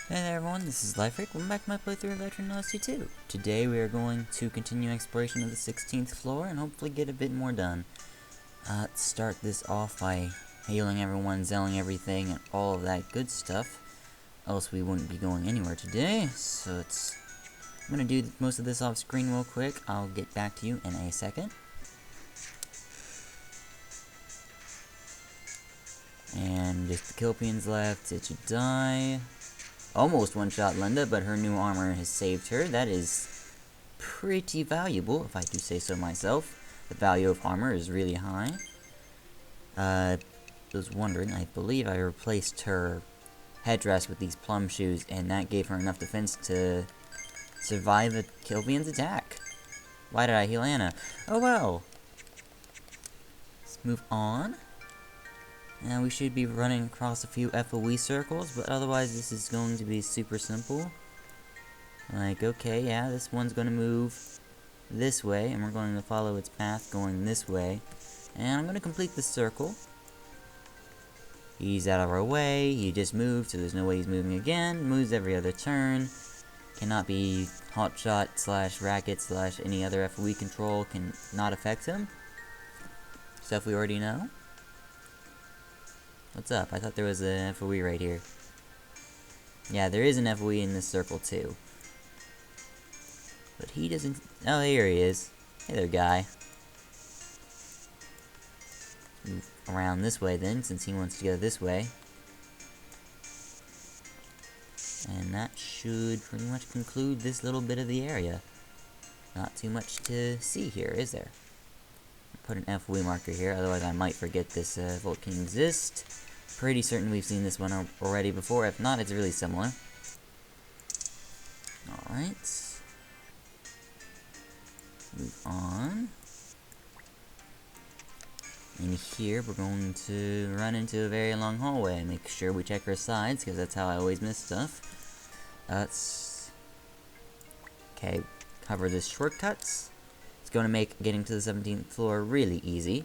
Hey there everyone, this is LifeRick. Welcome back to my playthrough of Etrian Odyssey 2. Today we are going to continue exploration of the 16th floor and hopefully get a bit more done. Let's start this off by healing everyone, zelling everything, and all of that good stuff. Else we wouldn't be going anywhere today, so I'm going to do most of this off screen real quick. I'll get back to you in a second. And if the Kilpian's left, it should die. Almost one-shot Linda, but her new armor has saved her. That is pretty valuable, if I do say so myself. The value of armor is really high. I was wondering, I believe I replaced her headdress with these plum shoes, and that gave her enough defense to survive a Kilpian's attack. Why did I heal Anna? Oh well. Let's move on. Now we should be running across a few FOE circles, but otherwise this is going to be super simple. Like, okay, yeah, this one's going to move this way, and we're going to follow its path going this way. And I'm going to complete the circle. He's out of our way, he just moved, so there's no way he's moving again. Moves every other turn. Cannot be hotshot slash racket slash any other FOE control can not affect him. Stuff we already know. What's up? I thought there was an FOE right here. Yeah, there is an FOE in this circle too. But he doesn't... Oh, here he is. Hey there, guy. Move around this way then, since he wants to go this way. And that should pretty much conclude this little bit of the area. Not too much to see here, is there? Put an FOE marker here, otherwise I might forget this vault can exist. Pretty certain we've seen this one already before. If not, it's really similar. Alright. Move on. In here, we're going to run into a very long hallway. Make sure we check our sides, because that's how I always miss stuff. Let's... Okay, cover this shortcuts. It's going to make getting to the 17th floor really easy.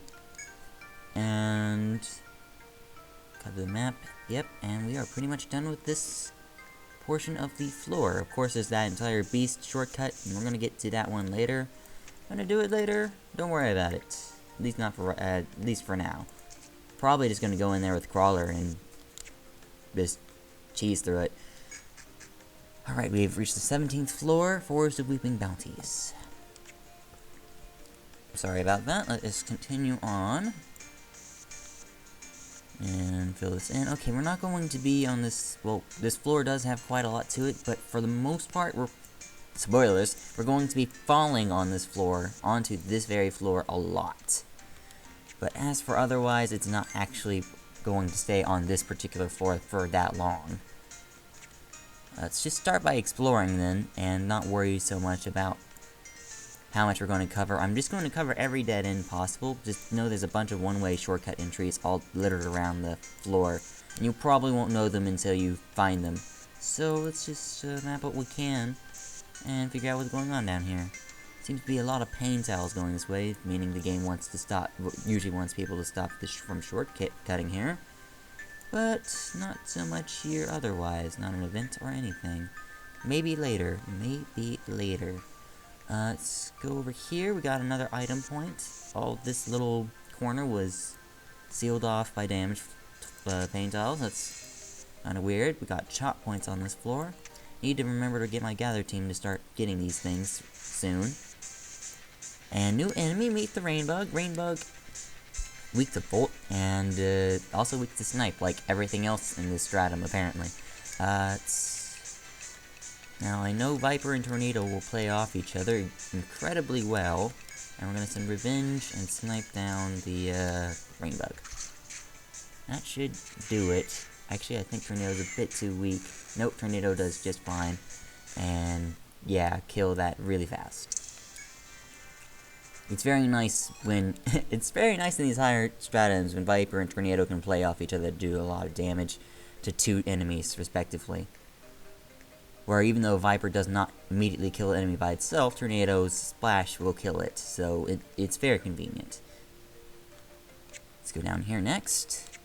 And... cover the map. Yep, and we are pretty much done with this portion of the floor. Of course, there's that entire beast shortcut, and we're gonna get to that one later. I'm gonna do it later. Don't worry about it. At least not for at least for now. Probably just gonna go in there with Crawler and just cheese through it. Alright, we've reached the 17th floor, Forest of Weeping Bounties. Sorry about that. Let us continue on. And fill this in. Okay, we're not going to be on this... Well, this floor does have quite a lot to it, but for the most part, spoilers, we're going to be falling on this floor, onto this very floor, a lot. But as for otherwise, it's not actually going to stay on this particular floor for that long. Let's just start by exploring then, and not worry so much about how much we're going to cover. I'm just going to cover every dead end possible. Just know there's a bunch of one-way shortcut entries all littered around the floor, and you probably won't know them until you find them. So let's just map what we can and figure out what's going on down here. Seems to be a lot of pain towels going this way, meaning the game wants to stop, usually wants people to stop this from shortcutting here. But not so much here otherwise, not an event or anything. Maybe later, maybe later. Let's go over here. We got another item point. All this little corner was sealed off by damaged paint tiles. That's kind of weird. We got chop points on this floor. Need to remember to get my gather team to start getting these things soon. And new enemy, meet the Rainbug. Rainbug, weak to bolt, and also weak to snipe, like everything else in this stratum, apparently. Now, I know Viper and Tornado will play off each other incredibly well, and we're going to send Revenge and snipe down the Rainbug. That should do it. Actually, I think Tornado's a bit too weak. Nope, Tornado does just fine. And, yeah, kill that really fast. It's very nice when... it's very nice in these higher stratums when Viper and Tornado can play off each other to do a lot of damage to two enemies, respectively. Where even though Viper does not immediately kill an enemy by itself, Tornado's splash will kill it, so it's very convenient. Let's go down here next.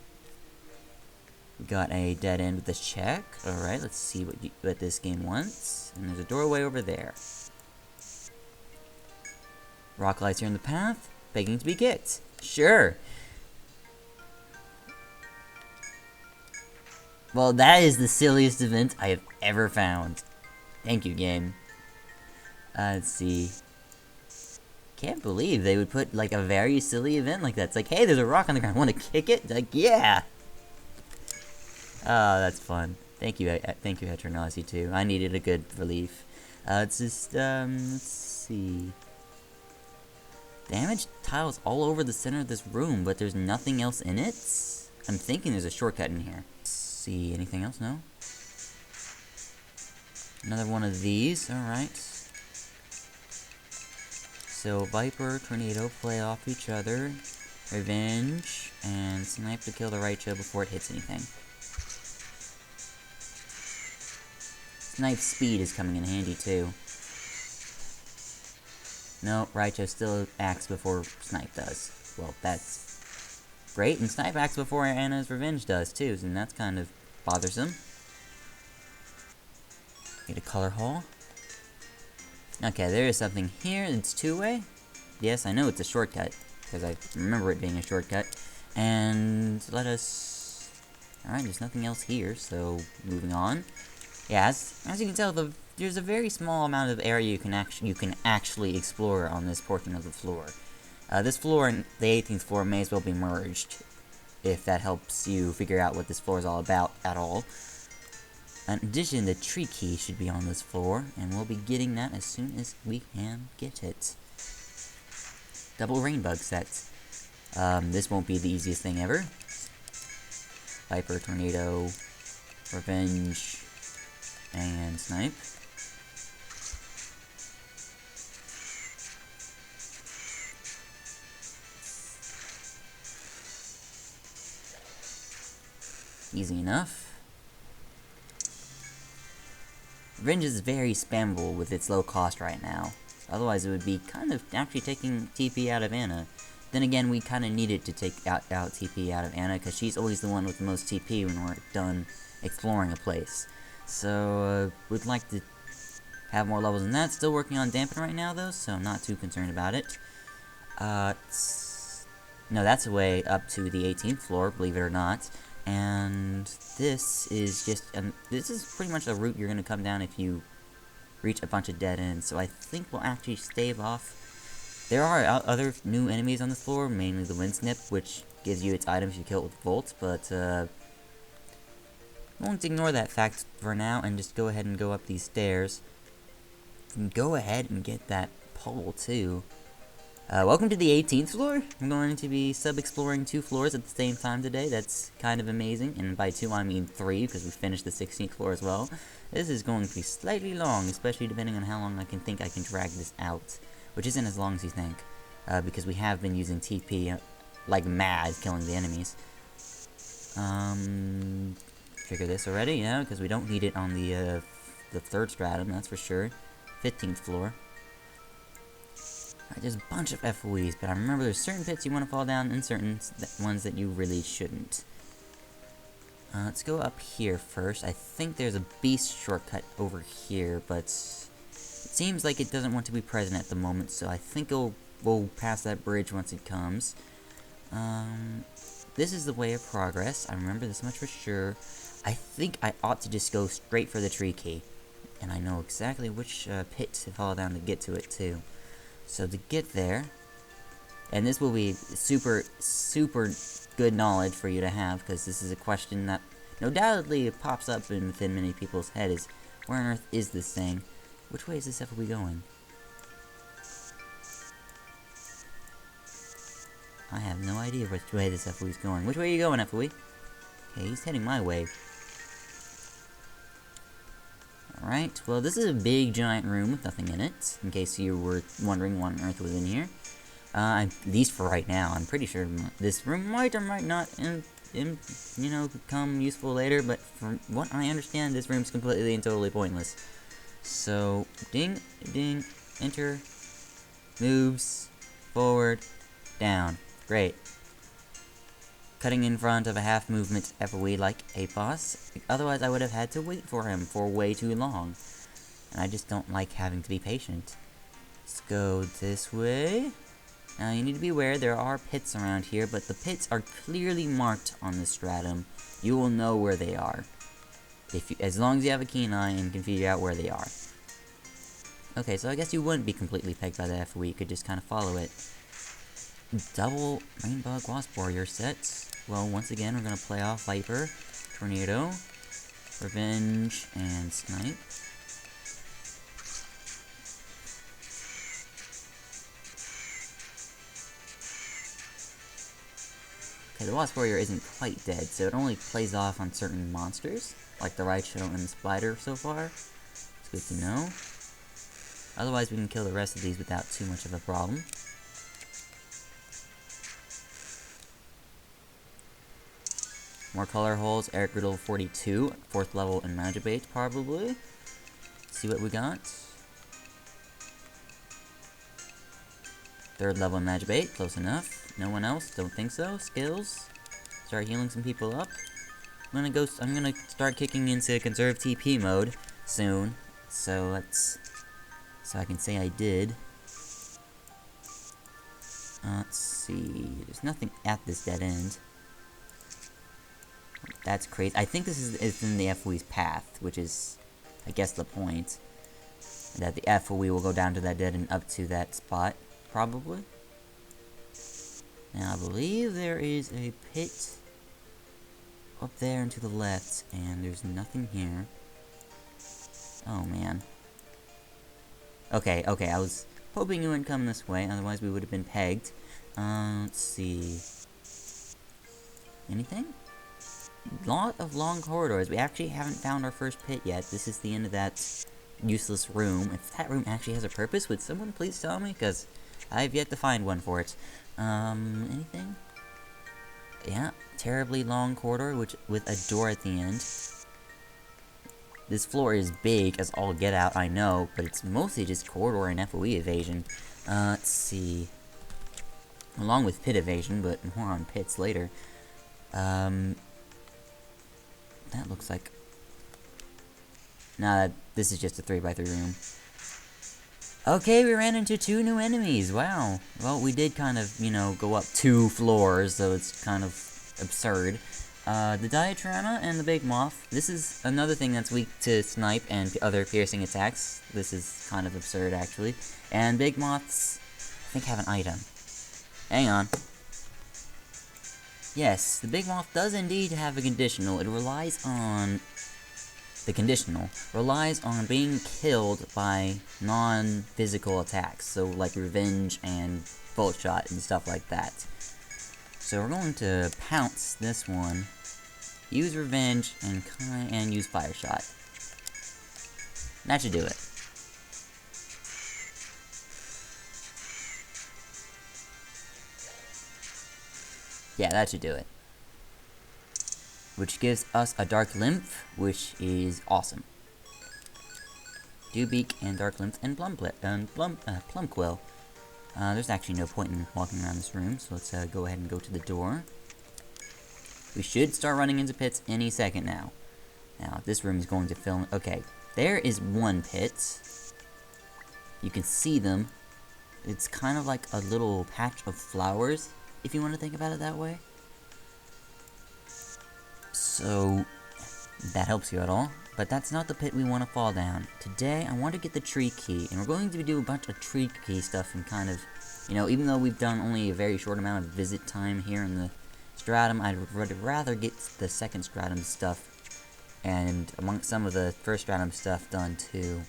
We got a dead end with a check. Alright, let's see what this game wants. And there's a doorway over there. Rock lights are in the path, begging to be kicked. Sure. Well, that is the silliest event I have ever found. Thank you, game. Let's see. Can't believe they would put, like, a very silly event like that. It's like, hey, there's a rock on the ground, want to kick it? It's like, yeah! Oh, that's fun. Thank you, Etrian Odyssey, too. I needed a good relief. Let's just, let's see. Damaged tiles all over the center of this room, but there's nothing else in it? I'm thinking there's a shortcut in here. Let's see, anything else? No? Another one of these, alright. So, Viper, Tornado play off each other, Revenge, and Snipe to kill the Raichu before it hits anything. Snipe's speed is coming in handy, too. No, Raichu still acts before Snipe does. Well, that's great, and Snipe acts before Anna's Revenge does, too, and that's kind of bothersome. Get a color hole. Okay, there is something here. It's two-way. Yes, I know it's a shortcut, because I remember it being a shortcut. And let us... Alright, there's nothing else here, so moving on. Yeah, as you can tell, there's a very small amount of area you can actually explore on this portion of the floor. This floor and the 18th floor may as well be merged, if that helps you figure out what this floor is all about at all. In addition, the tree key should be on this floor, and we'll be getting that as soon as we can get it. Double rainbug sets. This won't be the easiest thing ever. Viper, Tornado, Revenge, and Snipe. Easy enough. Revenge is very spammable with its low cost right now. Otherwise, it would be kind of actually taking TP out of Anna. Then again, we kind of needed to take out TP out of Anna, because she's always the one with the most TP when we're done exploring a place. So, we'd like to have more levels than that. Still working on Dampen right now, though, so I'm not too concerned about it. No, that's a way up to the 18th floor, believe it or not. And this is just, this is pretty much a route you're going to come down if you reach a bunch of dead ends. So I think we'll actually stave off. There are other new enemies on this floor, mainly the Wind Snip, which gives you its items if you kill it with Volt, but won't ignore that fact for now and just go ahead and go up these stairs. And go ahead and get that pole too. Welcome to the 18th floor. I'm going to be sub-exploring 2 floors at the same time today. That's kind of amazing. And by 2, I mean 3, because we finished the 16th floor as well. This is going to be slightly long, especially depending on how long I can drag this out. Which isn't as long as you think, because we have been using TP like mad, killing the enemies. Trigger this already, yeah, because we don't need it on the 3rd stratum, that's for sure. 15th floor. Alright, there's a bunch of FOEs, but I remember there's certain pits you want to fall down and certain ones that you really shouldn't. Let's go up here first. I think there's a beast shortcut over here, but it seems like it doesn't want to be present at the moment, so I think we'll pass that bridge once it comes. This is the way of progress. I remember this much for sure. I think I ought to just go straight for the tree key. And I know exactly which pit to fall down to get to it, too. So to get there, and this will be super, super good knowledge for you to have, because this is a question that no doubtedly pops up within many people's head is, where on earth is this thing? Which way is this FOE going? I have no idea which way this FOE is going. Which way are you going, FOE? Okay, he's heading my way. Alright, well this is a big giant room with nothing in it, in case you were wondering what on earth was in here. At least for right now, I'm pretty sure this room might or might not, you know, become useful later, but from what I understand, this room's completely and totally pointless. So, ding, ding, enter, moves, forward, down. Great. cutting in front of a half movement FOE like a boss. Otherwise, I would have had to wait for him for way too long. And I just don't like having to be patient. Let's go this way. Now, you need to be aware there are pits around here, but the pits are clearly marked on this stratum. You will know where they are. As long as you have a keen eye and can figure out where they are. Okay, so I guess you wouldn't be completely pegged by the FOE, you could just kind of follow it. Double Rainbug Wasp Warrior sets. Well, once again, we're going to play off Viper, Tornado, Revenge, and Snipe. Okay, the Wasp Warrior isn't quite dead, so it only plays off on certain monsters, like the Raichu and the Spider so far. It's good to know. Otherwise, we can kill the rest of these without too much of a problem. More color holes, Eric Riddle 42, 4th level in Magic Bait, probably. Let's see what we got. 3rd level in Magic Bait, close enough. No one else, don't think so. Skills. Start healing some people up. I'm gonna start kicking into conserve TP mode soon. So I can say I did. Let's see. There's nothing at this dead end. That's crazy. I think this is in the FOE's path, which is, I guess, the point. That the FOE will go down to that dead end up to that spot, probably. Now, I believe there is a pit up there and to the left, and there's nothing here. Oh, man. Okay, I was hoping you wouldn't come this way, otherwise we would have been pegged. Let's see. Anything? Lot of long corridors. We actually haven't found our first pit yet. This is the end of that useless room. If that room actually has a purpose, would someone please tell me? Because I've yet to find one for it. Anything? Yeah, terribly long corridor, which with a door at the end. This floor is big as all get out, I know, but it's mostly just corridor and FOE evasion. Let's see. Along with pit evasion, but more on pits later. That looks like... Nah, this is just a 3x3 room. Okay, we ran into 2 new enemies, wow. Well, we did kind of, you know, go up 2 floors, so it's kind of absurd. The Diatrana and the Big Moth. This is another thing that's weak to Snipe and other piercing attacks. This is kind of absurd, actually. And Big Moths, I think, have an item. Hang on. Yes, the Big Moth does indeed have a conditional. It relies on... The conditional relies on being killed by non-physical attacks. So, like Revenge and Bolt Shot and stuff like that. So we're going to pounce this one, use Revenge, and use Fire Shot. That should do it. Yeah, that should do it. Which gives us a Dark Lymph, which is awesome. Dewbeak and Dark Lymph and Plumquill. There's actually no point in walking around this room, so let's go ahead and go to the door. We should start running into pits any second now. Now, this room is going to fill... Okay, there is one pit. You can see them. It's kind of like a little patch of flowers, if you want to think about it that way. So, that helps you at all. But that's not the pit we want to fall down. Today, I want to get the tree key, and we're going to do a bunch of tree key stuff and kind of, you know, even though we've done only a very short amount of visit time here in the stratum, I'd rather get the second stratum stuff, and amongst some of the first stratum stuff done too.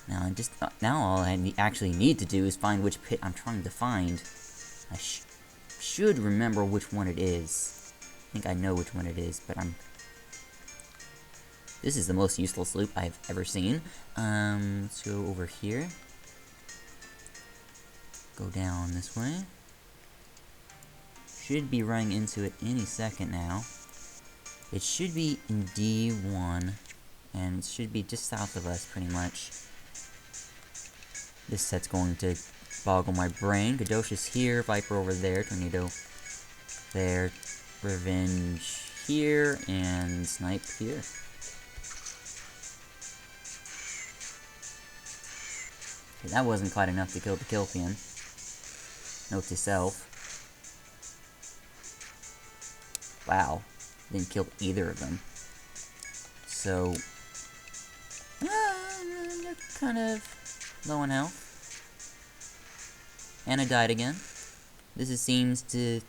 Now all I actually need to do is find which pit I'm trying to find. I should remember which one it is. I think I know which one it is, but This is the most useless loop I've ever seen. Let's go over here. Go down this way. Should be running into it any second now. It should be in D1, and it should be just south of us, pretty much. This set's going to boggle my brain. Gadoshi's here, Viper over there, Tornado There, revenge here, and snipe here. Okay, that wasn't quite enough to kill the Kilpian. Note to self. Wow, didn't kill either of them. So, they're kind of low on health. And I died again. Seems to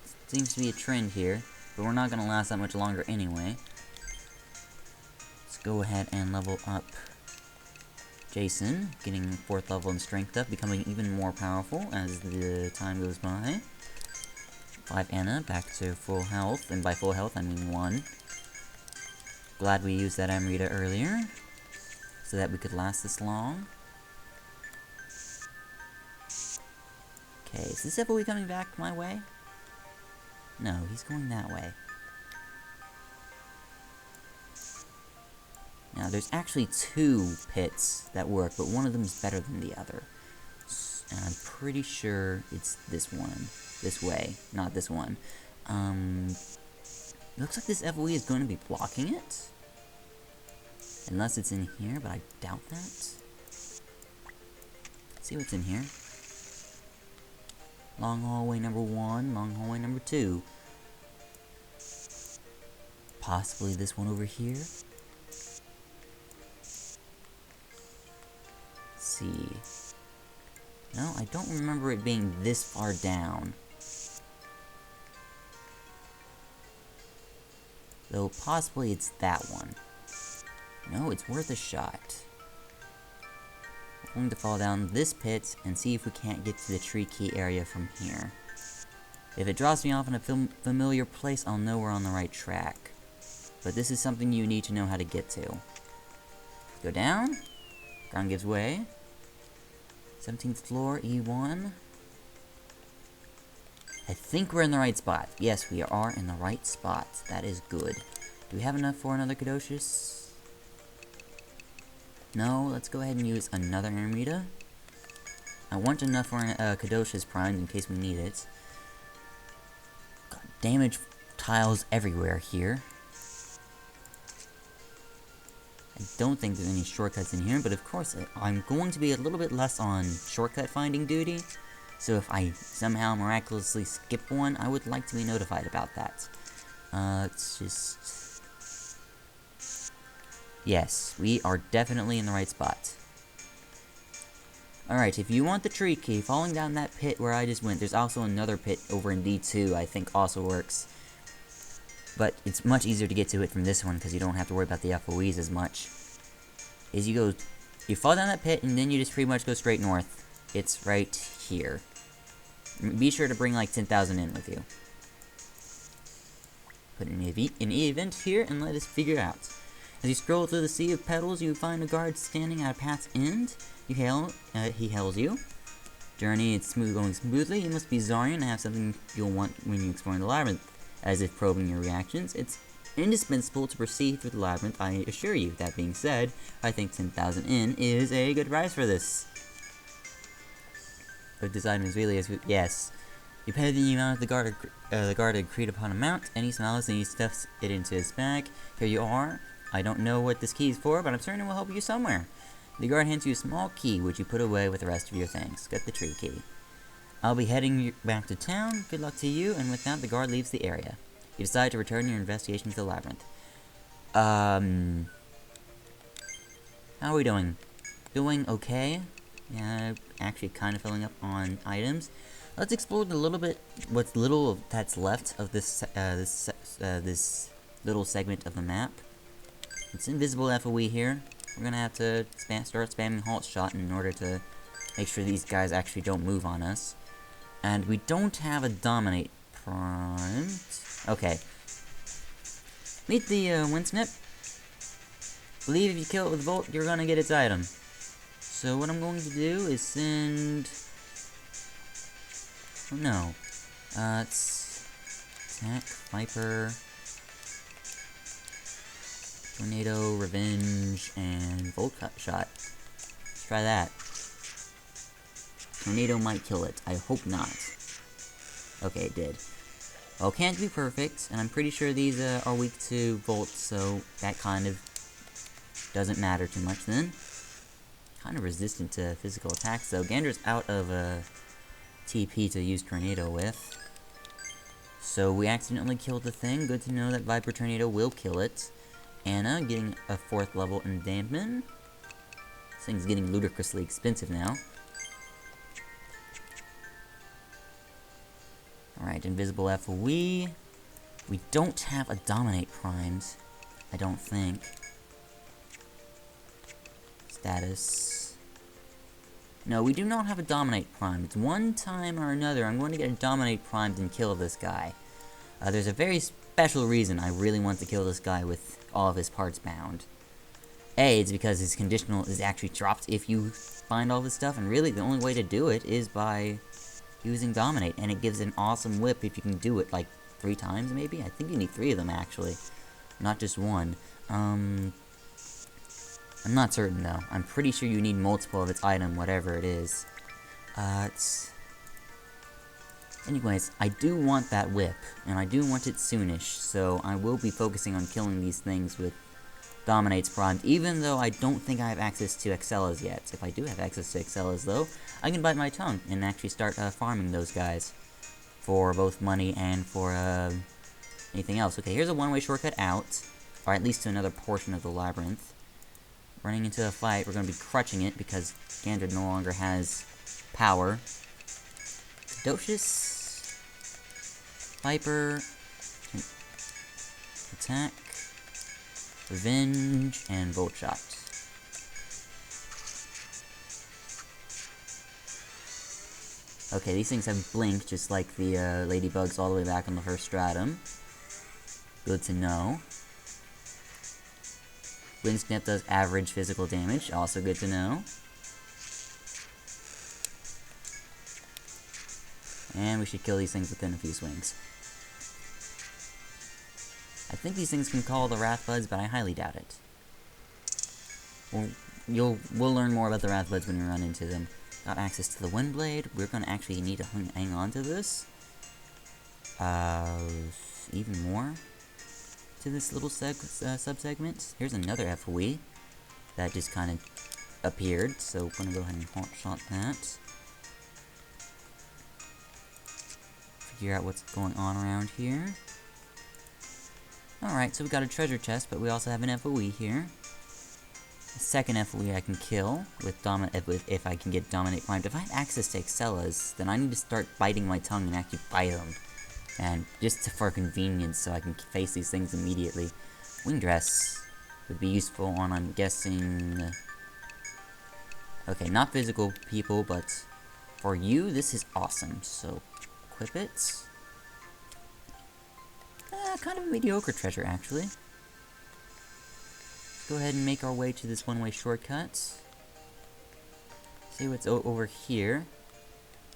be a trend here, but we're not gonna last that much longer anyway. Let's go ahead and level up Jason, getting 4th level in strength up, becoming even more powerful as the time goes by. 5 Anna, back to full health, and by full health I mean 1. Glad we used that Amrita earlier, so that we could last this long. Okay, is this FOE coming back my way? No, he's going that way. Now, there's actually 2 pits that work, but one of them is better than the other. And I'm pretty sure it's this one. This way, not this one. Looks like this FOE is going to be blocking it. Unless it's in here, but I doubt that. Let's see what's in here. Long hallway number 1, long hallway number 2. Possibly this one over here. Let's see. No, I don't remember it being this far down. Though possibly it's that one. No, it's worth a shot. We're going to fall down this pit and see if we can't get to the tree key area from here. If it drops me off in a familiar place, I'll know we're on the right track. But this is something you need to know how to get to. Go down. Ground gives way. 17th floor, E1. I think we're in the right spot. Yes, we are in the right spot. That is good. Do we have enough for another Caduceus? No, let's go ahead and use another Amrita. I want enough for Caduceus primed in case we need it. Got damage tiles everywhere here. I don't think there's any shortcuts in here, but of course I'm going to be a little bit less on shortcut finding duty. So if I somehow miraculously skip one, I would like to be notified about that. Let's just... Yes, we are definitely in the right spot. Alright, if you want the tree key, falling down that pit where I just went, there's also another pit over in D2 I think also works. But it's much easier to get to it from this one because you don't have to worry about the FOEs as much. You fall down that pit and then you just pretty much go straight north. It's right here. Be sure to bring like 10,000 in with you. Put an event here and let us figure out. As you scroll through the sea of petals, you find a guard standing at a path's end. He hails you. Journey is going smoothly. You must be Zarian and have something you'll want when you explore the labyrinth. As if probing your reactions, it's indispensable to proceed through the labyrinth, I assure you. That being said, I think 10,000 in is a good price for this. But this item is really yes. You pay the amount the guard agreed upon amount, and he smiles and he stuffs it into his bag. Here you are. I don't know what this key is for, but I'm certain it will help you somewhere. The guard hands you a small key, which you put away with the rest of your things. Get the tree key. I'll be heading back to town. Good luck to you, and with that, the guard leaves the area. You decide to return your investigation to the labyrinth. How are we doing? Doing okay? Yeah, actually kind of filling up on items. Let's explore what's little that's left of this little segment of the map. It's invisible FOE here. We're gonna have to start spamming halt shot in order to make sure these guys actually don't move on us. And we don't have a Dominate primed. Okay. Meet the Windsnip. Believe if you kill it with Volt, you're gonna get its item. So what I'm going to do is send... Oh no. It's... Attack, Viper... Tornado, Revenge, and Volt Shot. Let's try that. Tornado might kill it. I hope not. Okay, it did. Well, can't be perfect, and I'm pretty sure these are weak to Volt, so that kind of doesn't matter too much then. Kind of resistant to physical attacks, though. Gandra's out of TP to use Tornado with. So we accidentally killed the thing. Good to know that Viper Tornado will kill it. Anna getting a 4th level in Dampen. This thing's getting ludicrously expensive now. Alright, Invisible FOE. We don't have a Dominate primed. I don't think. Status. No, we do not have a Dominate primed. It's one time or another I'm going to get a Dominate primed and kill this guy. There's a very special reason I really want to kill this guy with all of his parts bound. A, it's because his conditional is actually dropped if you find all this stuff, and really the only way to do it is by using Dominate, and it gives an awesome whip if you can do it like 3 times maybe? I think you need 3 of them actually, not just 1. I'm not certain though. I'm pretty sure you need multiple of its item, whatever it is. Anyways, I do want that whip, and I do want it soonish, so I will be focusing on killing these things with Dominate's primed, even though I don't think I have access to Excellas yet. If I do have access to Excellas, though, I can bite my tongue and actually start farming those guys for both money and for anything else. Okay, here's a one-way shortcut out, or at least to another portion of the labyrinth. Running into a fight, we're going to be crutching it because Gandra no longer has power. Docious, Viper, attack, Revenge, and Volt Shot. Okay, these things have blink, just like the ladybugs all the way back on the first stratum. Good to know. Wind Snip does average physical damage, also good to know. And we should kill these things within a few swings. I think these things can call the Wrath Buds, but I highly doubt it. We'll learn more about the Wrath Buds when we run into them. Got access to the Windblade. We're gonna actually need to hang on to this. Even more to this little sub-segment. Here's another FOE that just kind of appeared, so we're gonna go ahead and hot shot that. Figure out what's going on around here. Alright, so we got a treasure chest, but we also have an FOE here. A second FOE I can kill with if I can get Dominate primed. If I have access to Excellas, then I need to start biting my tongue and actually bite them. And just for convenience, so I can face these things immediately. Wing Dress would be useful on, I'm guessing... Okay, not physical people, but for you, this is awesome. So, equip it. Kind of a mediocre treasure, actually. Let's go ahead and make our way to this one-way shortcut. See what's over here.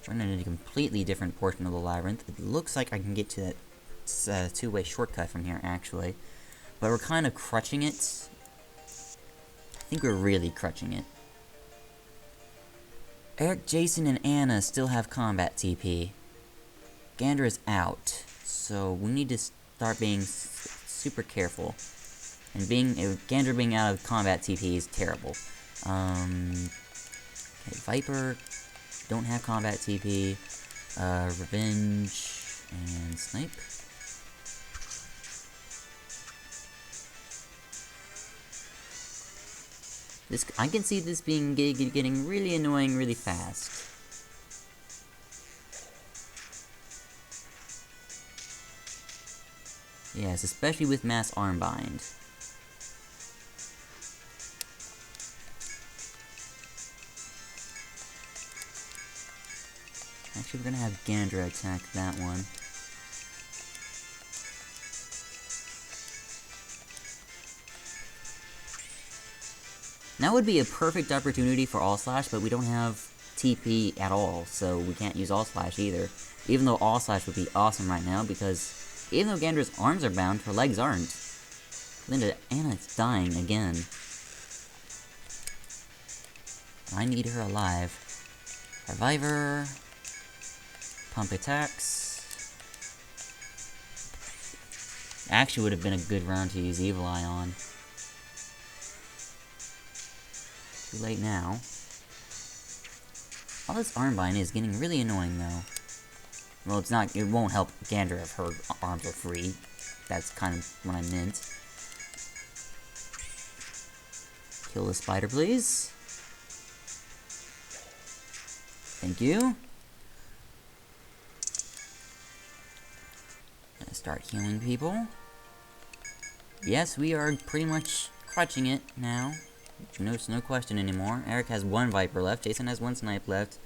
We're in a completely different portion of the labyrinth. It looks like I can get to that two-way shortcut from here, actually. But we're kind of crutching it. I think we're really crutching it. Eric, Jason, and Anna still have combat TP. Gandra is out, so we need to start being super careful. And Gandra being out of combat TP is terrible. Okay, Viper, don't have combat TP. Revenge, and Snipe. I can see this being getting really annoying really fast. Yes, especially with Mass Armbind. Actually, we're gonna have Gandra attack that one. Now would be a perfect opportunity for All Slash, but we don't have TP at all, so we can't use All Slash either. Even though All Slash would be awesome right now, because even though Gandra's arms are bound, her legs aren't. Anna's dying again. I need her alive. Reviver. Pump attacks. Actually would have been a good round to use Evil Eye on. Too late now. All this arm binding is getting really annoying, though. Well, it's not. It won't help Gandra if her arms are free. That's kind of what I meant. Kill the spider, please. Thank you. Gonna start healing people. Yes, we are pretty much crushing it now. No question anymore. Eric has 1 Viper left. Jason has 1 Snipe left.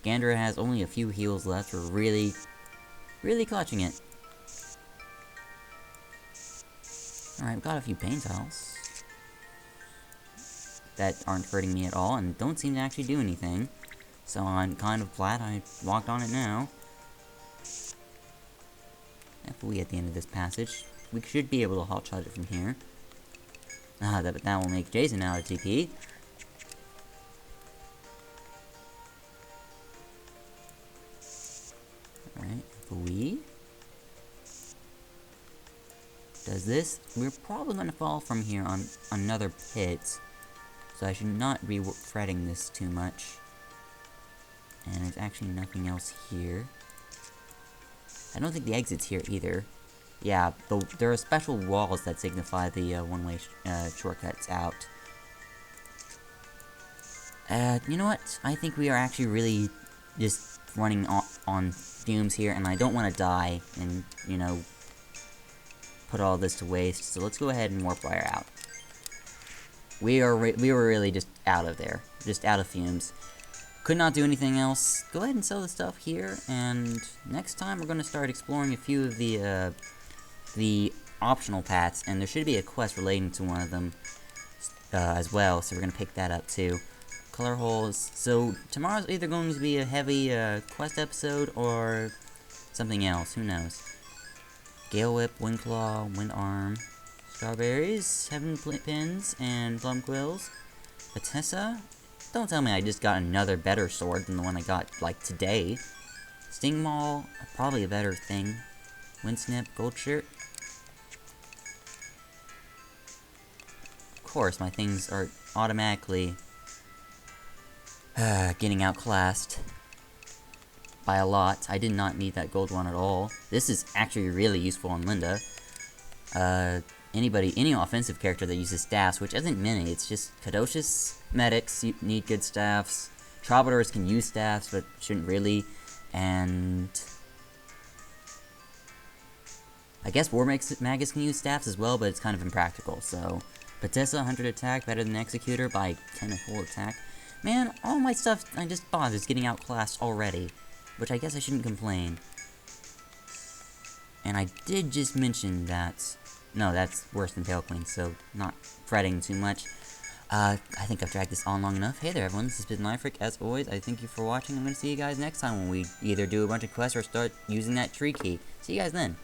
Gandra has only a few heals left. We're really clutching it. Alright, we've got a few pain tiles that aren't hurting me at all and don't seem to actually do anything. So I'm kind of glad I walked on it now. Hopefully at the end of this passage, we should be able to hotshot it from here. But that will make Jason out of TP. Alright, if we does this, we're probably going to fall from here on another pit. So I should not be fretting this too much. And there's actually nothing else here. I don't think the exit's here either. Yeah, there are special walls that signify the one-way shortcuts out. You know what? I think we are actually really just running on fumes here, and I don't want to die and, you know, put all this to waste. So let's go ahead and warp wire out. We were really just out of there, just out of fumes. Could not do anything else. Go ahead and sell the stuff here, and next time we're going to start exploring a few of the optional paths, and there should be a quest relating to one of them as well, so we're going to pick that up too. Color holes. So tomorrow's either going to be a heavy quest episode or something else. Who knows? Gale Whip, Wind Claw, Wind Arm, Starberries, Heaven Pins, and Plum Quills. Batessa. Don't tell me I just got another better sword than the one I got, like, today. Sting Maul, probably a better thing. Wind Snip, Gold Shirt. Of course, my things are automatically getting outclassed by a lot. I did not need that gold one at all. This is actually really useful on Linda. Any offensive character that uses staffs, which isn't many, it's just Caduceus medics need good staffs. Troubadours can use staffs, but shouldn't really. And I guess War Magus can use staffs as well, but it's kind of impractical. So Batessa, 100 attack, better than Executor by 10 of full attack. Man, all my stuff I just bought is getting outclassed already, which I guess I shouldn't complain. And I did just mention that. No, that's worse than Pale Queen, so not fretting too much. I think I've dragged this on long enough. Hey there, everyone, this has been Lifric. As always, I thank you for watching. I'm going to see you guys next time when we either do a bunch of quests or start using that tree key. See you guys then.